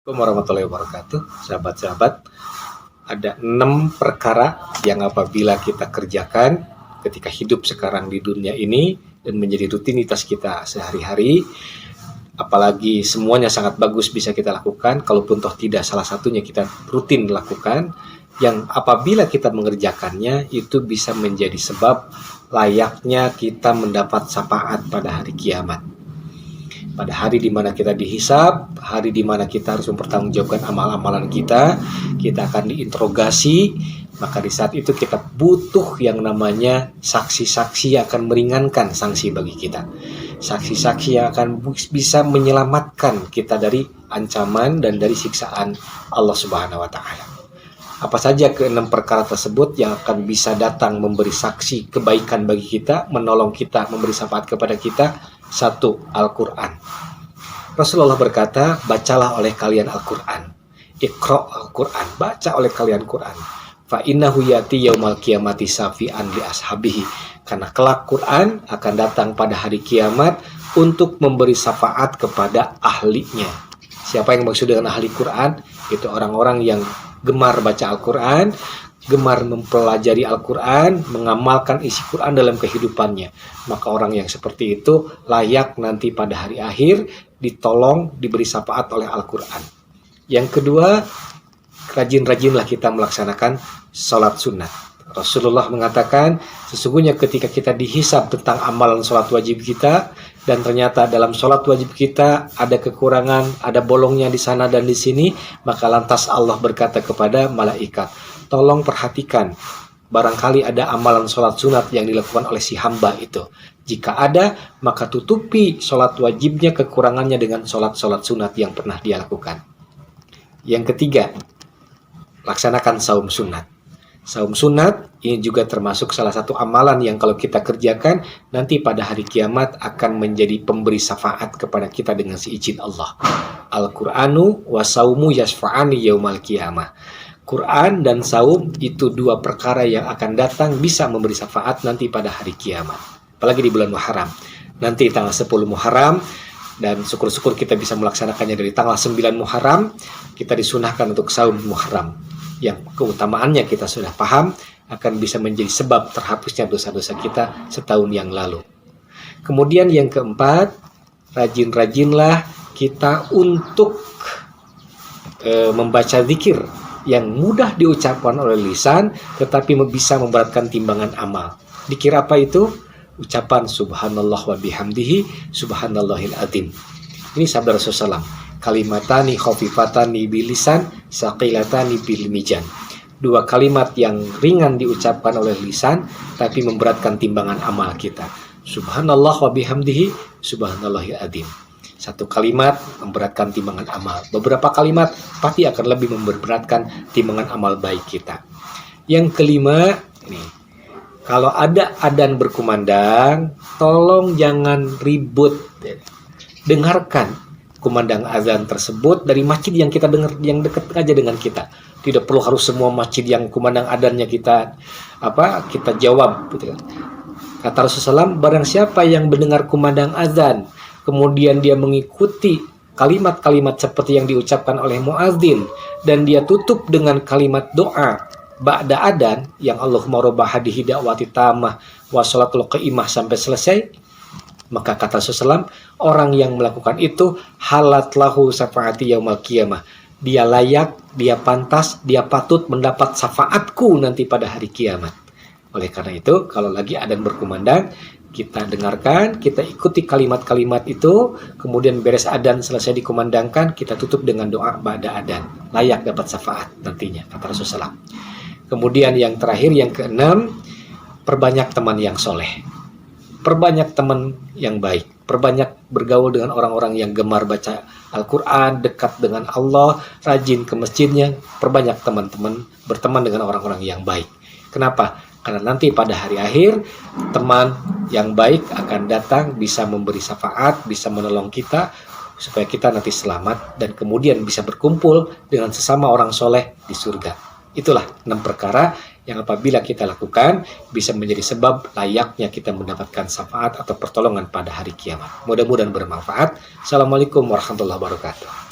Assalamualaikum warahmatullahi wabarakatuh. Sahabat-sahabat, ada 6 perkara yang apabila kita kerjakan ketika hidup sekarang di dunia ini dan menjadi rutinitas kita sehari-hari, apalagi semuanya sangat bagus bisa kita lakukan, kalaupun toh tidak salah satunya kita rutin lakukan, yang apabila kita mengerjakannya itu bisa menjadi sebab layaknya kita mendapat syafaat pada hari kiamat. Pada hari di mana kita dihisab, hari di mana kita harus mempertanggungjawabkan amal-amalan kita akan diinterogasi, maka di saat itu kita butuh yang namanya saksi-saksi yang akan meringankan sanksi bagi kita. Saksi-saksi yang akan bisa menyelamatkan kita dari ancaman dan dari siksaan Allah Subhanahu wa taala. Apa saja ke-6 perkara tersebut yang akan bisa datang memberi saksi kebaikan bagi kita, menolong kita, memberi syafaat kepada kita? 1. Al-Quran. Rasulullah berkata, bacalah oleh kalian Al-Quran. Iqra' Al-Quran, baca oleh kalian Quran. Fa innahu yati yaumal qiyamati syafi'an li ashabihi. Karena kelak Quran akan datang pada hari kiamat untuk memberi syafaat kepada ahlinya. Siapa yang maksud dengan ahli Quran? Itu orang-orang yang gemar baca Al-Quran, gemar mempelajari Al-Quran, mengamalkan isi Quran dalam kehidupannya. Maka orang yang seperti itu layak nanti pada hari akhir ditolong, diberi syafaat oleh Al-Quran. Yang kedua, rajin-rajinlah kita melaksanakan sholat sunat. Rasulullah mengatakan, sesungguhnya ketika kita dihisab tentang amalan sholat wajib kita, dan ternyata dalam sholat wajib kita ada kekurangan, ada bolongnya di sana dan di sini, maka lantas Allah berkata kepada malaikat, tolong perhatikan, barangkali ada amalan sholat sunat yang dilakukan oleh si hamba itu. Jika ada, maka tutupi sholat wajibnya, kekurangannya dengan sholat-sholat sunat yang pernah dia lakukan. Yang ketiga, laksanakan saum sunat. Saum sunat ini juga termasuk salah satu amalan yang kalau kita kerjakan, nanti pada hari kiamat akan menjadi pemberi syafaat kepada kita dengan seizin Allah. Al-Qur'anu wa saumu yasfa'ani yaumal qiyamah. Quran dan saum itu 2 perkara yang akan datang bisa memberi syafaat nanti pada hari kiamat. Apalagi di bulan Muharram. Nanti tanggal 10 Muharram, dan syukur-syukur kita bisa melaksanakannya dari tanggal 9 Muharram, kita disunahkan untuk saum Muharram. Yang keutamaannya kita sudah paham, akan bisa menjadi sebab terhapusnya dosa-dosa kita setahun yang lalu. Kemudian yang keempat, rajin-rajinlah kita untuk membaca zikir yang mudah diucapkan oleh lisan, tetapi bisa memberatkan timbangan amal. Zikir apa itu? Ucapan subhanallah wa bihamdihi subhanallahil azim. Ini sabda Rasulullah SAW. Kalimatani khafifatani bilisan saqilatani bil mizan. 2 kalimat yang ringan diucapkan oleh lisan tapi memberatkan timbangan amal kita. Subhanallah wa bihamdihi subhanallahil azim. 1 kalimat memberatkan timbangan amal. Beberapa kalimat pasti akan lebih memberatkan timbangan amal baik kita. Yang kelima, ini, kalau ada adzan berkumandang, tolong jangan ribut. Dengarkan kumandang azan tersebut dari masjid yang kita dengar, yang dekat aja dengan kita. Tidak perlu harus semua masjid yang kumandang adzannya kita jawab, gitu kan. Kata Rasulullah SAW, barang siapa yang mendengar kumandang azan, kemudian dia mengikuti kalimat-kalimat seperti yang diucapkan oleh muadzin, dan dia tutup dengan kalimat doa ba'da adzan yang Allahumma robba hadihi da'wati tamah wa sholatul qa'imah sampai selesai, maka kata Rasulullah, orang yang melakukan itu halat lahu syafaati yaumal qiyamah. Dia layak, dia pantas, dia patut mendapat syafaatku nanti pada hari kiamat. Oleh karena itu, kalau lagi adzan berkumandang, kita dengarkan, kita ikuti kalimat-kalimat itu, kemudian beres adzan selesai dikumandangkan, kita tutup dengan doa ba'da adzan. Layak dapat syafaat nantinya, kata Rasulullah. Kemudian yang terakhir, yang keenam, perbanyak teman yang soleh. Perbanyak teman yang baik, perbanyak bergaul dengan orang-orang yang gemar baca Al-Quran, dekat dengan Allah, rajin ke masjidnya, perbanyak teman-teman, berteman dengan orang-orang yang baik. Kenapa? Karena nanti pada hari akhir, teman yang baik akan datang, bisa memberi syafaat, bisa menolong kita, supaya kita nanti selamat, dan kemudian bisa berkumpul dengan sesama orang soleh di surga. Itulah 6 perkara yang apabila kita lakukan bisa menjadi sebab layaknya kita mendapatkan syafaat atau pertolongan pada hari kiamat. Mudah-mudahan bermanfaat. Assalamualaikum warahmatullahi wabarakatuh.